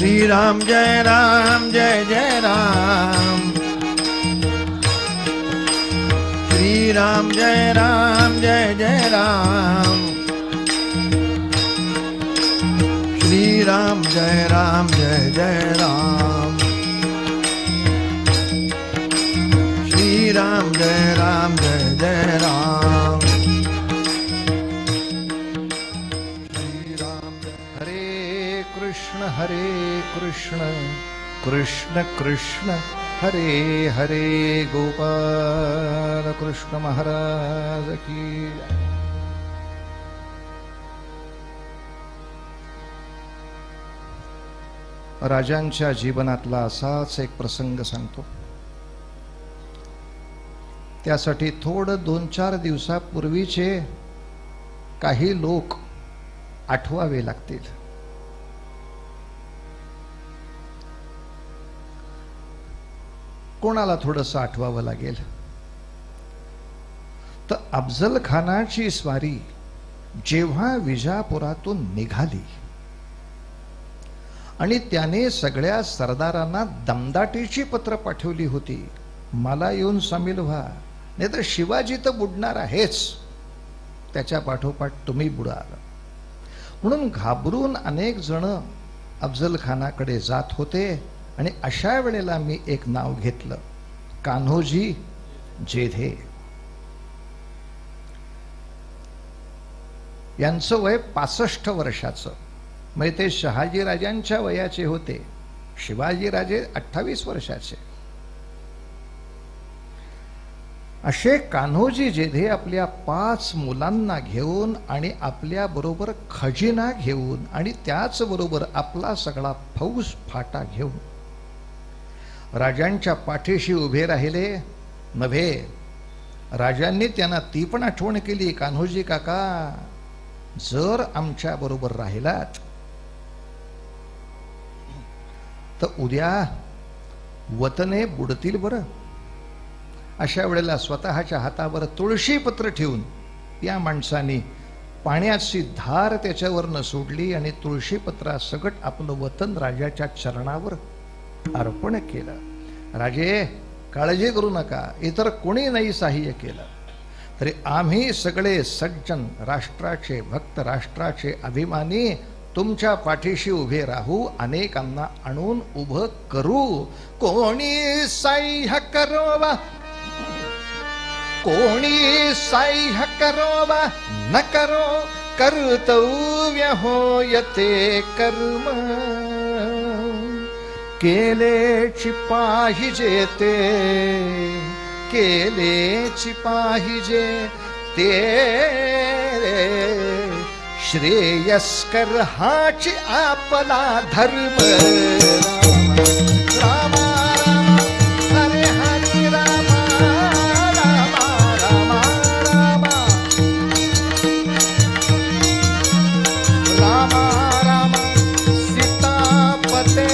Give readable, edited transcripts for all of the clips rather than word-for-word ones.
श्री राम जय जय राम, श्री राम जय जय राम, श्री राम जय जय राम, श्री राम जय जय राम, श्री राम। हरे कृष्ण कृष्ण कृष्ण हरे हरे, गोपाल कृष्ण महाराज की। राजांच्या जीवनातला असाच एक प्रसंग सांगतो, त्यासाठी थोडं 2-4 दिवसापूर्वीचे काही लोक आठवावे लागतील. कोणाला थोडंसं आठवावं लागेल तर अफजल खानाची स्वारी जेव्हा विजापुरातून निघाली आणि त्याने सगळ्या सरदारांना दमदाटीची पत्र पाठवली होती, मला येऊन सामील व्हा, नाहीतर शिवाजी तर बुडणार आहेच, त्याच्या पाठोपाठ तुम्ही बुडाल. म्हणून घाबरून अनेक जण अफजल खानाकडे जात होते. आणि अशा वेळेला मी एक नाव घेतलं, कान्होजी जेधे. यांचं वय 65 वर्षाचं, म्हणजे ते शहाजी राजांच्या वयाचे होते. शिवाजी राजे 28 वर्षाचे. असे कान्होजी जेधे आपल्या 5 मुलांना घेऊन आणि आपल्या बरोबर खजिना घेऊन आणि त्याच बरोबर आपला सगळा फौज फाटा घेऊन राजांच्या पाठीशी उभे राहिले. नव्हे, राजांनी त्यांना ती पण आठवण केली, कान्होजी काका, जर आमच्या बरोबर राहिलात तर उद्या वतने बुडतील बरं. अशा वेळेला स्वतःच्या हातावर तुळशी पत्र ठेवून या माणसाने पाण्याची धार त्याच्यावरनं सोडली आणि तुळशी पत्रासकट आपलं वतन राजाच्या चरणावर अर्पण केलं. राजे, काळजी करू नका, इतर कोणी नाही सहाय्य केलं तरी आम्ही सगळे सज्जन, राष्ट्राचे भक्त, राष्ट्राचे अभिमानी तुमच्या पाठीशी उभे राहू, अनेकांना आणून उभं करू. कोणी सह्य करोवा, कोणी सह्य करोवा न करो, कर्तव्य होयते कर्म. केलेची पाहिजे ते, केलेची पाहिजे ते, श्रेयस्कर हाची आपला धर्म. राम राम हरे हरे, राम राम राम राम, राम राम सीतापते,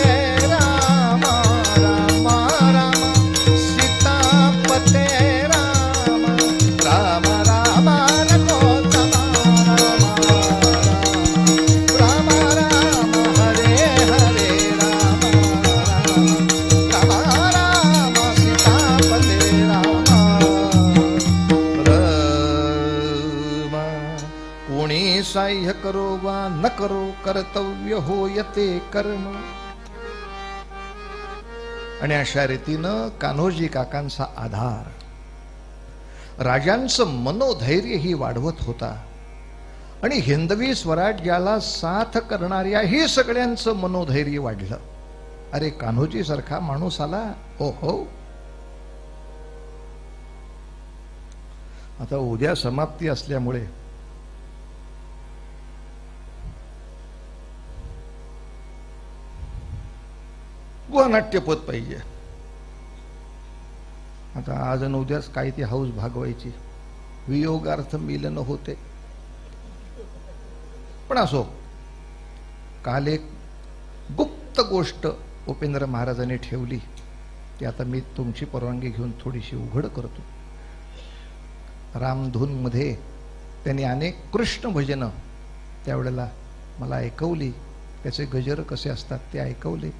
सह्य करो वा न करो, कर्तव्य होयते कर्म. आणि अशा रीतीनं कान्होजी काकांचा आधार राजांचं मनोधैर्यही वाढवत होता आणि हिंदवी स्वराज्याला साथ करणाऱ्याही सगळ्यांचं मनोधैर्य वाढलं. अरे, कान्होजी सारखा माणूस आला, हो हो. आता उद्या समाप्ती असल्यामुळे नाट्यपद पाहिजे. आता आज आणि उद्याच काही ती हौस भागवायची, वियोगार्थ मिलन होते. पण असो, काल एक गुप्त गोष्ट उपेंद्र महाराजांनी ठेवली, ती आता मी तुमची परवानगी घेऊन थोडीशी उघड करतो. रामधून मध्ये त्यांनी अनेक कृष्ण भजनं त्यावेळेला मला ऐकवली. त्याचे गजर कसे असतात ते ऐकवले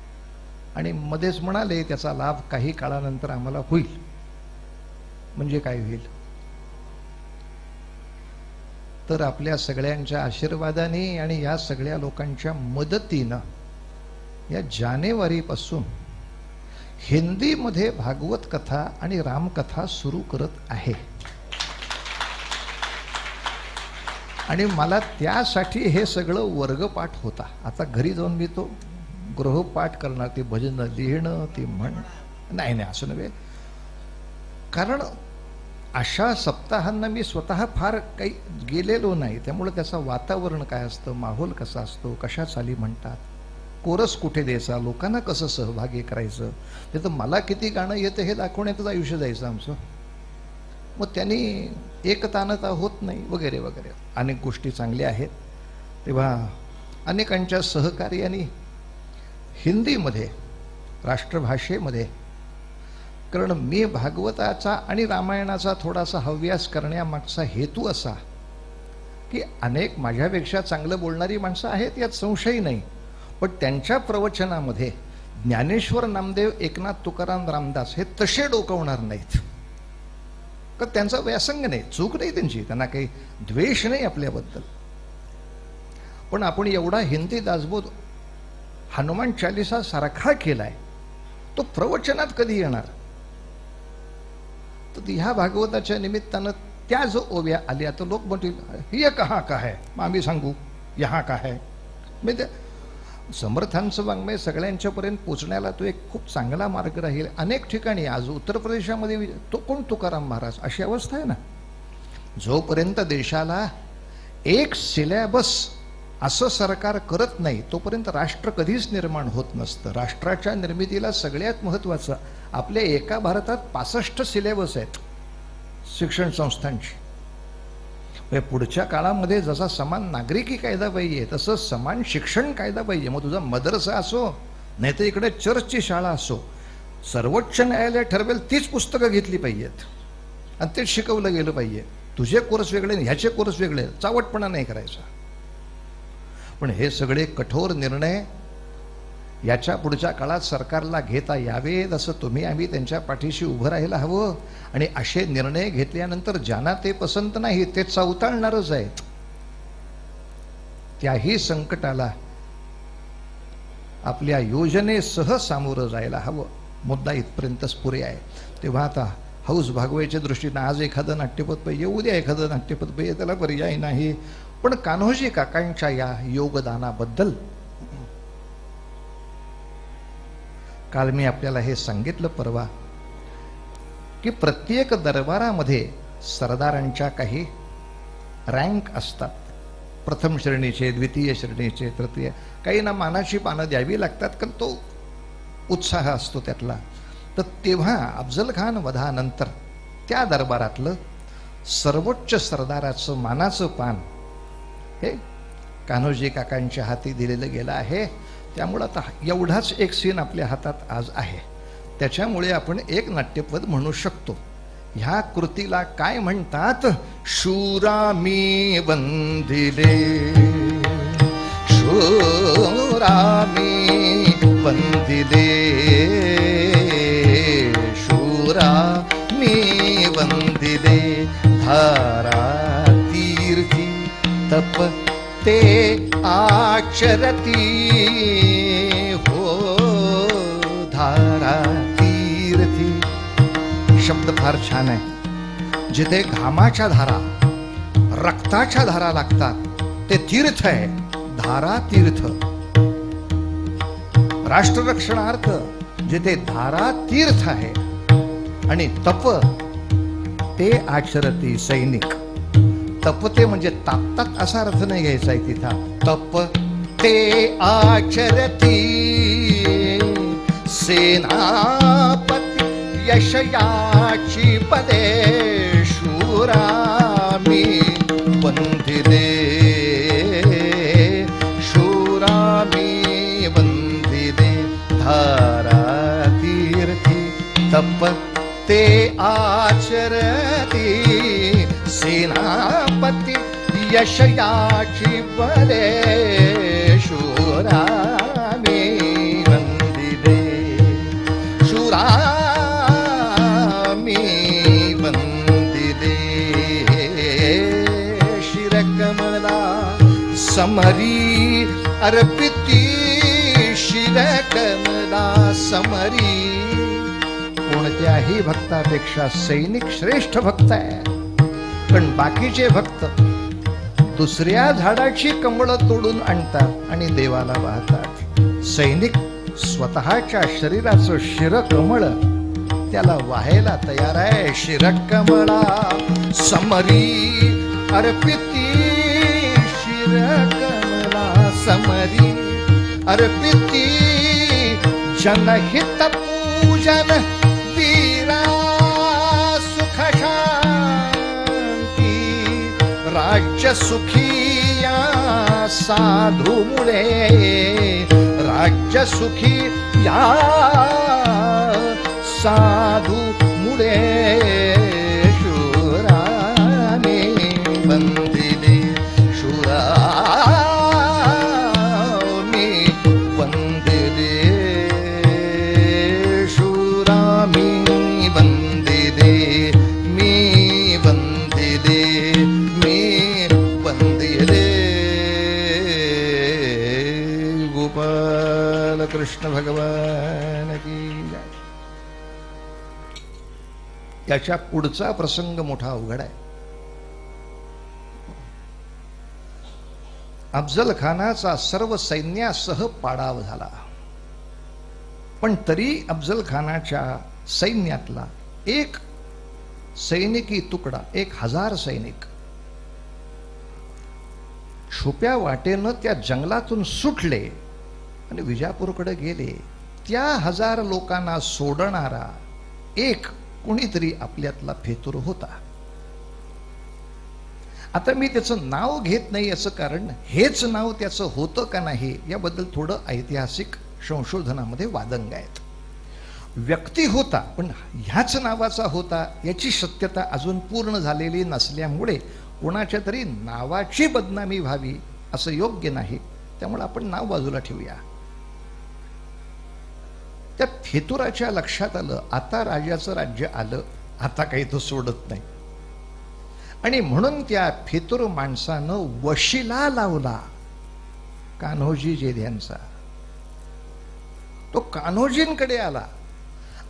आणि मध्येच म्हणाले त्याचा लाभ काही काळानंतर आम्हाला होईल. म्हणजे काय होईल? तर आपल्या सगळ्यांच्या आशीर्वादाने आणि या सगळ्या लोकांच्या मदतीनं या जानेवारीपासून हिंदीमध्ये भागवत कथा आणि रामकथा सुरू करत आहे. आणि मला त्यासाठी हे सगळं वर्गपाठ होता. आता घरी जाऊन मी तो गृहपाठ करणार, ते भजन लिहिणं, ते म्हण नाही असं नव्हे. कारण अशा सप्ताहांना मी स्वतः फार काही गेलेलो नाही, त्यामुळे त्याचं वातावरण काय असतं, माहोल कसा असतो, कशा चाली म्हणतात, कोरस कुठे द्यायचा, लोकांना कसं सहभागी करायचं, ते तर मला किती गाणं येतं हे दाखवण्यातच आयुष्य जायचं आमचं. मग त्यांनी एकतानता होत नाही वगैरे वगैरे अनेक गोष्टी चांगल्या आहेत. तेव्हा अनेकांच्या सहकार्याने हिंदीमध्ये, राष्ट्रभाषेमध्ये, कारण मी भागवताचा आणि रामायणाचा थोडासा हव्यास करण्यामागचा हेतू असा की अनेक माझ्यापेक्षा चांगलं बोलणारी माणसं आहेत, यात संशय नाही, पण त्यांच्या प्रवचनामध्ये ज्ञानेश्वर, नामदेव, एकनाथ, तुकाराम, रामदास हे तसे डोकवणार नाहीत. का त्यांचा व्यासंग नाही, चूक नाही त्यांची, त्यांना काही द्वेष नाही आपल्याबद्दल. पण आपण एवढा हिंदी दासबोध हनुमान चालिसा सारखा केलाय, तो प्रवचनात कधी येणार? तर ह्या भागवताच्या निमित्तानं त्या जो ओव्या आल्या तर लोक म्हणतील ये कहाँ का है, मग आम्ही सांगू यहाँ का है. म्हणजे समर्थांचं वाङ्मय सगळ्यांच्यापर्यंत पोचण्याला तो एक खूप चांगला मार्ग राहील. अनेक ठिकाणी आज उत्तर प्रदेशामध्ये तो कोण तुकाराम महाराज अशी अवस्था आहे ना. जोपर्यंत देशाला एक सिलेबस असं सरकार करत नाही तोपर्यंत राष्ट्र कधीच निर्माण होत नसतं. राष्ट्राच्या निर्मितीला सगळ्यात महत्त्वाचं, आपल्या एका भारतात 65 सिलेबस आहेत शिक्षण संस्थांची. पुढच्या काळामध्ये जसा समान नागरिकी कायदा पाहिजे तसं समान शिक्षण कायदा पाहिजे. मग तुझा मदरसा असो नाही तर इकडे चर्चची शाळा असो, सर्वोच्च न्यायालय ठरवेल तीच पुस्तकं घेतली पाहिजेत आणि तेच शिकवलं गेलं पाहिजे. तुझे कोर्स वेगळे, ह्याचे कोर्स वेगळे, चावटपणा नाही करायचा. पण हे सगळे कठोर निर्णय याच्या पुढच्या काळात सरकारला घेता यावेत असं तुम्ही आम्ही त्यांच्या पाठीशी उभं राहायला हवं. आणि असे निर्णय घेतल्यानंतर ज्यांना ते पसंत नाही ते चवताळणारच आहेत. त्याही संकटाला आपल्या योजनेसह सामोरं जायला हवं. मुद्दा इथपर्यंतच पुरे आहे. तेव्हा आता हौस भागवायच्या दृष्टीनं आज एखादं नाट्यपद पाहिजे, उद्या एखादं नाट्यपद पाहिजे, त्याला पर्याय नाही. पण कान्होजी काकांच्या या योगदानाबद्दल काल मी आपल्याला हे सांगितलं परवा की प्रत्येक दरबारामध्ये सरदारांच्या काही रँक असतात. प्रथम श्रेणीचे, द्वितीय श्रेणीचे, तृतीय, काही ना मानाची पानं द्यावी लागतात कारण तो उत्साह असतो त्यातला. तर तेव्हा अफजल खान वधानंतर त्या दरबारातलं सर्वोच्च सरदाराचं मानाचं पान हे कान्होजी काकांच्या हाती दिलेलं गेलं आहे. त्यामुळं आता एवढाच एक सीन आपल्या हातात आज आहे, त्याच्यामुळे आपण एक नाट्यपद म्हणू शकतो. ह्या कृतीला काय म्हणतात? शूरा मी वंदिले, शूरा मी वंदिले, शूरा मी वंदिले, धारा तीर्थी तप ते आचरती हो, धारा तीर्थी. शब्द फार छान आहे. जिथे घामाच्या धारा, रक्ताच्या धारा लागतात ते तीर्थ आहे. धारा तीर्थ. राष्ट्ररक्षणार्थ जिथे धारा तीर्थ आहे आणि तप ते आचरती सैनिक. तपते म्हणजे तापतात असा अर्थ नाही घ्यायचा आहे तिथं. तप ते आचरती सेनापती यशयाची पदे, शूरामी वंदिले, शूरामी वंदिले, धारा तीर्थी तप ते आचरती सेनापती यशयाची बले, शूरामी शूरामी वंदिले शूरामी वंदिले शिरकमला समरी अर्पिती शिरकमला समरी. कोणत्याही भक्तापेक्षा सैनिक श्रेष्ठ भक्त आहे, पण बाकीचे भक्त दुसऱ्या झाडाची कमळं तोडून आणतात आणि देवाला वाहतात. सैनिक स्वतःच्या शरीराचं शिरकमळ त्याला वाहायला तयार आहे. शिरकमळा समरी अर्पिती शिरकमळा समरी अर्पिती जनहित पूजन वीरा सुख शांती राज्य सुखी या साधू मुळे राज्य सुखी या साधू मुळे शूरामी वंदिले शूरामी वंदिले शूरामी वंदिले मी वंदिले मी वंदिले. गोपाल कृष्ण भगवान की जय. याच्या पुढचा प्रसंग मोठा अवघड आहे. अफजल खानाचा सर्व सैन्यासह पाडाव झाला, पण तरी अफजल खानाच्या सैन्यातला एक सैनिकी तुकडा 1000 सैनिक छुप्या वाटेनं त्या जंगलातून सुटले आणि विजापूरकडे गेले. त्या 1000 लोकांना सोडणारा एक कुणीतरी आपल्यातला फेतूर होता. आता मी त्याचं नाव घेत नाही, याचं कारण हेच नाव त्याचं होतं का नाही याबद्दल थोडं ऐतिहासिक संशोधनामध्ये वादंग आहेत. व्यक्ती होता, पण ह्याच नावाचा होता याची सत्यता अजून पूर्ण झालेली नसल्यामुळे कोणाच्या तरी नावाची बदनामी व्हावी असं योग्य नाही. त्यामुळे आपण नाव बाजूला ठेवूया. त्या फेतुराच्या लक्षात आलं, आता राजाचं राज्य आलं, आता काही तो सोडत नाही. आणि म्हणून त्या फेतूर माणसानं वशिला लावला कान्होजी जेध्यांचा. तो कान्होजींकडे आला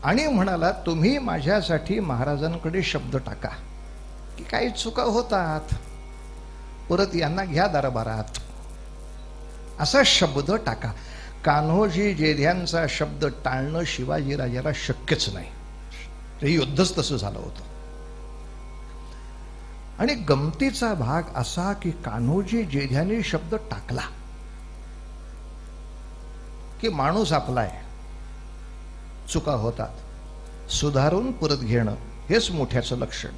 आणि म्हणाला, तुम्ही माझ्यासाठी महाराजांकडे शब्द टाका की काही चुका होतात, परत यांना घ्या दरबारात, असा शब्द टाका. कान्होजी जेध्यांचा शब्द टाळणं शिवाजीराजाला शक्यच नाही. ते युद्धच तसं झालं होतं. आणि गमतीचा भाग असा की कान्होजी जेध्याने शब्द टाकला की माणूस आपला आहे, चुका होतात, सुधारून परत घेणं हेच मोठ्याचं लक्षण.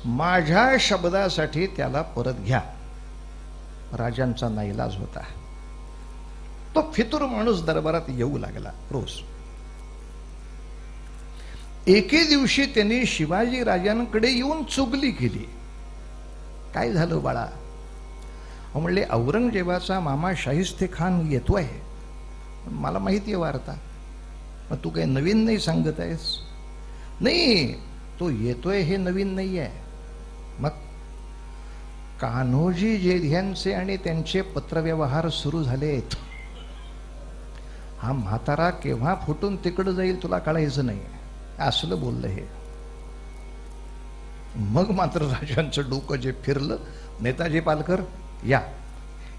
माझ्या शब्दासाठी त्याला परत घ्या. राजांचा नाईलाज होता. तो फितूर माणूस दरबारात येऊ लागला रोज. एके दिवशी त्यांनी शिवाजी राजांकडे येऊन चुगली केली. काय झालं बाळा? म्हणले, औरंगजेबाचा मामा शाहिस्ते खान येतोय. मला माहिती आहे वार्ता, मग तू काही नवीन नाही सांगत आहेस? नाही, तो येतोय हे नवीन नाही आहे. मग कान्होजी जेध्यांचे आणि त्यांचे पत्रव्यवहार सुरू झालेत. हा म्हातारा केव्हा फुटून तिकडं जाईल तुला कळायचं नाही, असलं बोललं हे. मग मात्र राजांचं डोकं जे फिरलं. नेताजी पालकर या,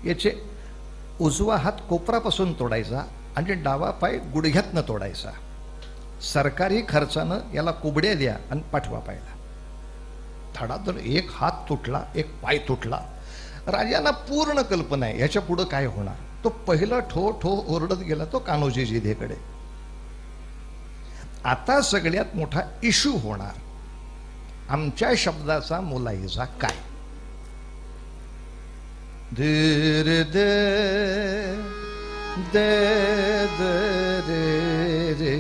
याचे उजवा हात कोपरापासून तोडायचा आणि डावा पाय गुडघ्यातनं तोडायचा. सरकारी खर्चानं याला कुबड्या द्या आणि पाठवा पायला. धडाधड एक हात तुटला, एक पाय तुटला. राजांना पूर्ण कल्पना आहे याच्या पुढं काय होणार. तो पहिला ठो ठो ओरडत गेला तो कान्होजी जेधेकडे. आता सगळ्यात मोठा इश्यू होणार, आमच्या शब्दाचा मुलायजा काय. दे दे दे दे रे रे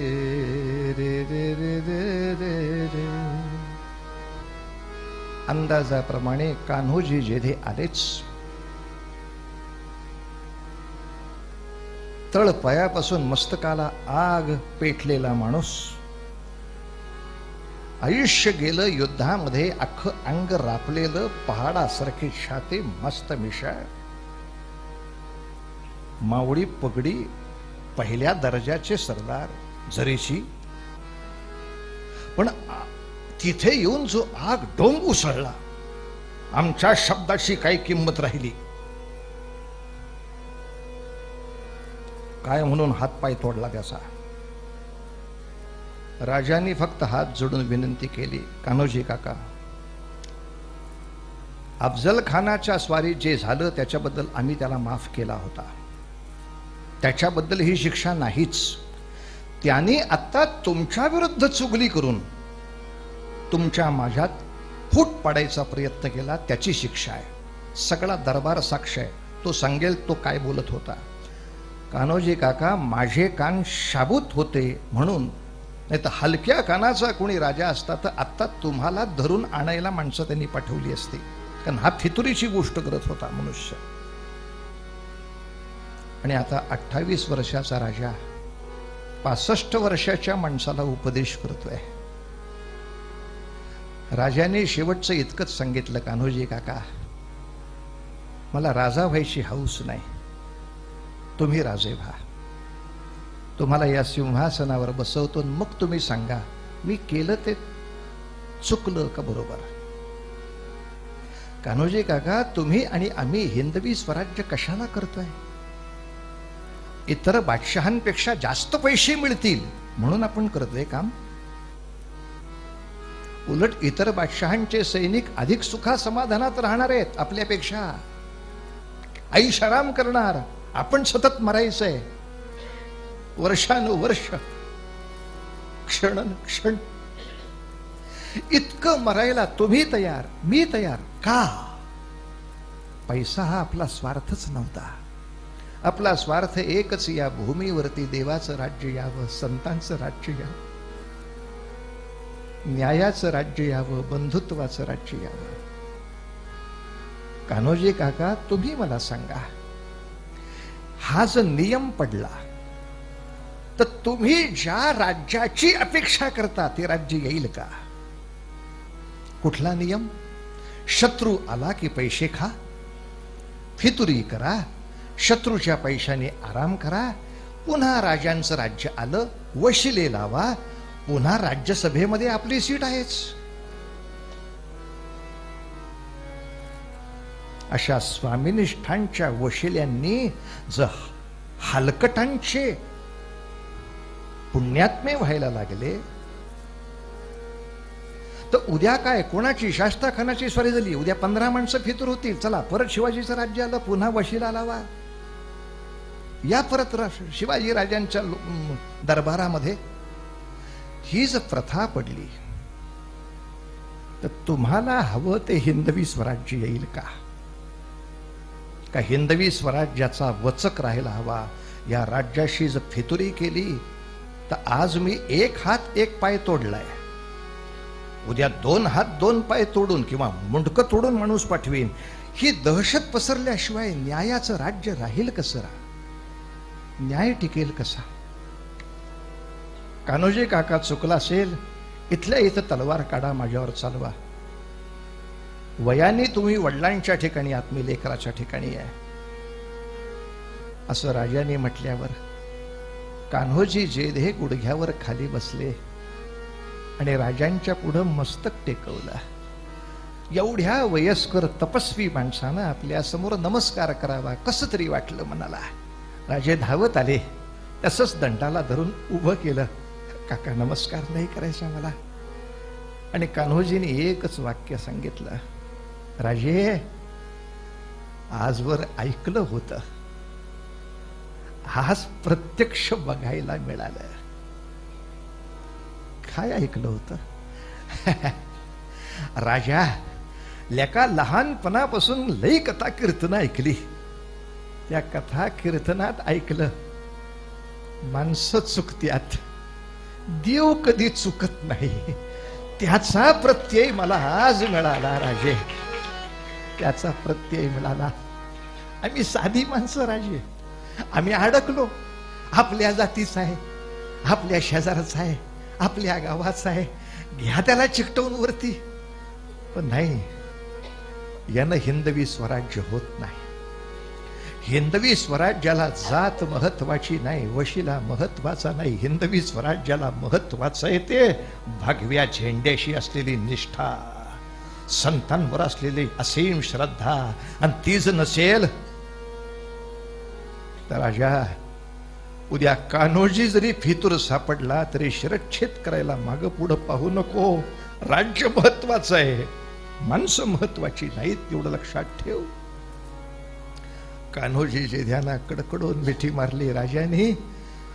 रे रे रे रे. अंदाजाप्रमाणे कान्होजी जेधे आलेच. तळपायापासून मस्तकाला आग पेटलेला माणूस, आयुष्य गेलं युद्धामध्ये, अख्खं अंग रापलेलं, पहाडासारखी छाती, मस्त मिशा, मावळी पगडी, पहिल्या दर्जाचे सरदार, जरीची. पण तिथे येऊन जो आग डोंब उसळला, आमच्या शब्दाची काही किंमत राहिली काय म्हणून हातपाय तोडला त्याचा. राजांनी फक्त हात जोडून विनंती केली, कान्होजी काका, अफजल खानाच्या स्वारीत जे झालं त्याच्याबद्दल आम्ही त्याला माफ केला होता, त्याच्याबद्दल ही शिक्षा नाहीच. त्याने आता तुमच्या विरुद्ध चुगली करून तुमच्या माझ्यात फूट पाडायचा प्रयत्न केला, त्याची शिक्षा आहे. सगळा दरबार साक्ष आहे, तो सांगेल तो काय बोलत होता. कान्होजी काका, माझे कान शाबूत होते म्हणून, नाही तर हलक्या कानाचा कोणी राजा असता तर आत्ता तुम्हाला धरून आणायला माणसं त्यांनी पाठवली असती, कारण हा फितुरीची गोष्ट करत होता मनुष्य. आणि आता 28 वर्षाचा राजा 65 वर्षाच्या माणसाला उपदेश करतोय. राजाने शेवटचं इतकंच सांगितलं, कान्होजी काका, मला राजा व्हायची हौस नाही, तुम्ही राजे व्हा. तुम्हाला या सिंहासनावर बसवतो, मग तुम्ही सांगा मी केलं ते चुकलं का बरोबर. कान्होजी काका, तुम्ही आणि आम्ही हिंदवी स्वराज्य कशाला करतोय? इतर बादशहांपेक्षा जास्त पैसे मिळतील म्हणून आपण करतोय काम. उलट इतर बादशहांचे सैनिक अधिक सुखा समाधानात राहणार आहेत आपल्यापेक्षा, ऐशाराम करणार. आपण सतत मरायचंय, वर्षानुवर्ष, क्षण. इतकं मरायला तुम्ही तयार, मी तयार का? पैसा हा आपला स्वार्थच नव्हता. आपला स्वार्थ एकच, या भूमीवरती देवाचं राज्य यावं, संतांचं राज्य यावं, न्यायाचं राज्य यावं, बंधुत्वाचं राज्य यावं. कान्होजी काका, तुम्ही मला सांगा, हा जर नियम पडला तर तुम्ही ज्या राज्याची अपेक्षा करता ते राज्य येईल का? कुठला नियम? शत्रू आला की पैसे खा, फितुरी करा, शत्रूच्या पैशाने आराम करा, पुन्हा राजांचं राज्य आलं, वशिले लावा, पुन्हा राज्यसभेमध्ये आपली सीट आहेच. अशा स्वामिनिष्ठांच्या वशिल्यांनी जर हलकटांचे पुण्यात्मे व्हायला लागले तर उद्या काय, कोणाची? शास्ता खानाची स्वारी झाली, उद्या 15 माणसं फितूर होतील, चला परत शिवाजीचं राज्य आलं, पुन्हा वशिला लावा, या परत शिवाजी राजांच्या दरबारामध्ये. ही जर प्रथा पडली तर तुम्हाला हवं ते हिंदवी स्वराज्य येईल का? का हिंदवी स्वराज्याचा वचक राहायला हवा? या राज्याशी जर फितुरी केली तर आज मी एक हात एक पाय तोडलाय, उद्या 2 हात 2 पाय तोडून किंवा मुंडकं तोडून माणूस पाठवीन. ही दहशत पसरल्याशिवाय न्यायाचं राज्य राहील कसं? न्याय टिकेल कसा? कान्होजी काका, चुकला असेल इथल्या इथं तलवार काढा, माझ्यावर चालवा. वयाने तुम्ही वडिलांच्या ठिकाणी आहात, मी लेकराच्या ठिकाणी आहे, असं राजाने म्हटल्यावर कान्होजी जेधे गुडघ्यावर खाली बसले आणि राजांच्या पुढं मस्तक टेकवलं. एवढ्या वयस्कर तपस्वी माणसानं आपल्या समोर नमस्कार करावा कसं तरी वाटलं मनाला. राजे धावत आले, तसंच दंडाला धरून उभं केलं. काका, नमस्कार नाही करायचा मला. आणि कान्होजीने एकच वाक्य सांगितलं, राजे, आजवर ऐकलं होतं, आज प्रत्यक्ष बघायला मिळालं. काय ऐकलं होतं? राजा, लेका लहानपणापासून लई कथा कीर्तन ऐकली, त्या कथा कीर्तनात ऐकलं, माणसं चुकत्यात, देव कधी चुकत नाही, त्याचा प्रत्यय मला आज मिळाला. राजे, त्याचा प्रत्यय मिळाला. आम्ही साधी माणसं राजे, आम्ही अडकलो, आपल्या जातीचा आहे, आपल्या शेजाराचा आहे, आपल्या गावाचा आहे, घ्या त्याला चिकटवून वरती. पण नाही, यानं हिंदवी स्वराज्य होत नाही. हिंदवी स्वराज्याला जात महत्वाची नाही, वशिला महत्वाचा नाही. हिंदवी स्वराज्याला महत्वाचं आहे ते भगव्या झेंड्याशी असलेली निष्ठा, संतांवर असलेली असीम श्रद्धा. आणि तीच नसेल तर राजा, उद्या कान्होजी जरी फितूर सापडला तरी शिरच्छेद करायला मागं पुढं पाहू नको. राज्य महत्वाचं आहे, माणसं महत्वाची नाहीत, एवढं लक्षात ठेव. कान्होजीचे ध्याना कडकडून मिठी मारली राजाने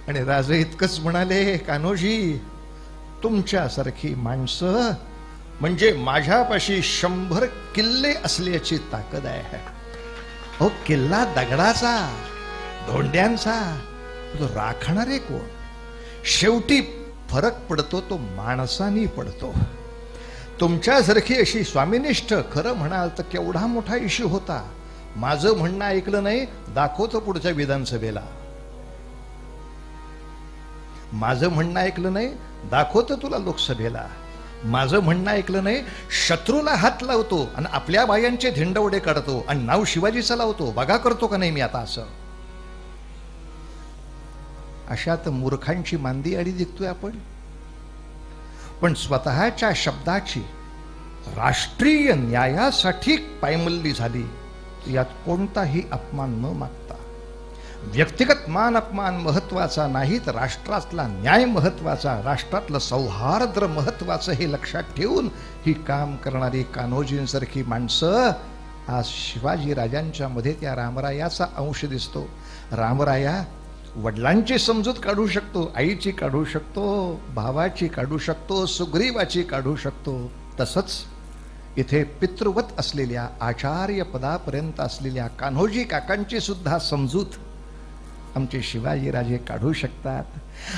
आणि राजे इतकंच म्हणाले, कान्होजी तुमच्यासारखी माणसं म्हणजे माझ्यापाशी 100 किल्ले असल्याची ताकद आहे. हो, किल्ला दगडाचा, धोंड्यांचा, तो राखणारे कोण? शेवटी फरक पडतो तो माणसानी पडतो. तुमच्यासारखी अशी स्वामिनिष्ठ, खरं म्हणाल तर केवढा मोठा इश्यू होता. माझं म्हणणं ऐकलं नाही, दाखवतो पुढच्या विधानसभेला. माझं म्हणणं ऐकलं नाही, दाखवतो तुला लोकसभेला. माझं म्हणणं ऐकलं नाही, शत्रूला हात लावतो आणि आपल्या बायांचे धिंडवडे काढतो आणि नाव शिवाजीचं लावतो. बघा करतो का नाही मी आता असं. अशात मूर्खांची मांदी आडी दिसतोय आपण. पण स्वतःच्या शब्दाची राष्ट्रीय न्यायासाठी पायमल्ली झाली, यात कोणताही अपमान न मागता. व्यक्तिगत मान अपमान महत्वाचा नाही, तर राष्ट्रातला न्याय महत्वाचा, राष्ट्रातलं सौहार्द महत्वाचं, हे लक्षात ठेवून ही काम करणारी कान्होजींसारखी माणसं आज शिवाजी राजांच्या मध्ये त्या रामरायाचा अंश दिसतो. रामराया वडिलांची समजूत काढू शकतो, आईची काढू शकतो, भावाची काढू शकतो, सुग्रीवाची काढू शकतो. तसंच इथे पितृवत असलेल्या आचार्य पदापर्यंत असलेल्या कान्होजी काकांची सुद्धा समजूत आमचे शिवाजीराजे काढू शकतात.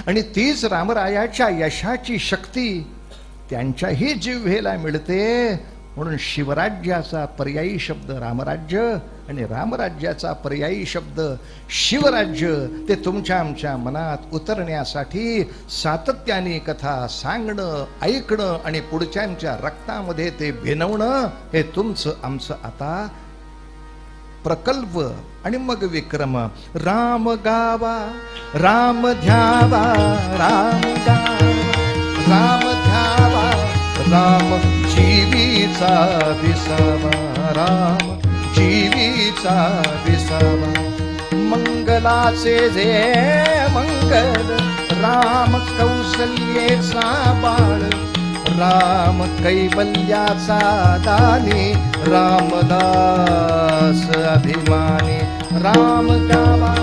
आणि तीच रामरायाच्या यशाची शक्ती त्यांच्याही जिव्हेला मिळते. म्हणून शिवराज्याचा पर्यायी शब्द रामराज्य आणि रामराज्याचा पर्यायी शब्द शिवराज्य, ते तुमच्या आमच्या मनात उतरण्यासाठी सातत्याने कथा सांगणं, ऐकणं आणि पुढच्यांच्या रक्तामध्ये ते भिनवणं, हे तुमचं आमचं आता प्रकल्प आणि मग विक्रम. राम गावा, राम ध्यावा, राम गावा, राम ध्यावा, राम जीवीचा विसावा, राम जीवीचा विसावा. मंगलाचे जे मंगल, राम कौसल्येचा बाळ, राम कैवल्याचा दानी, रामदास अभिमानी. राम गावा,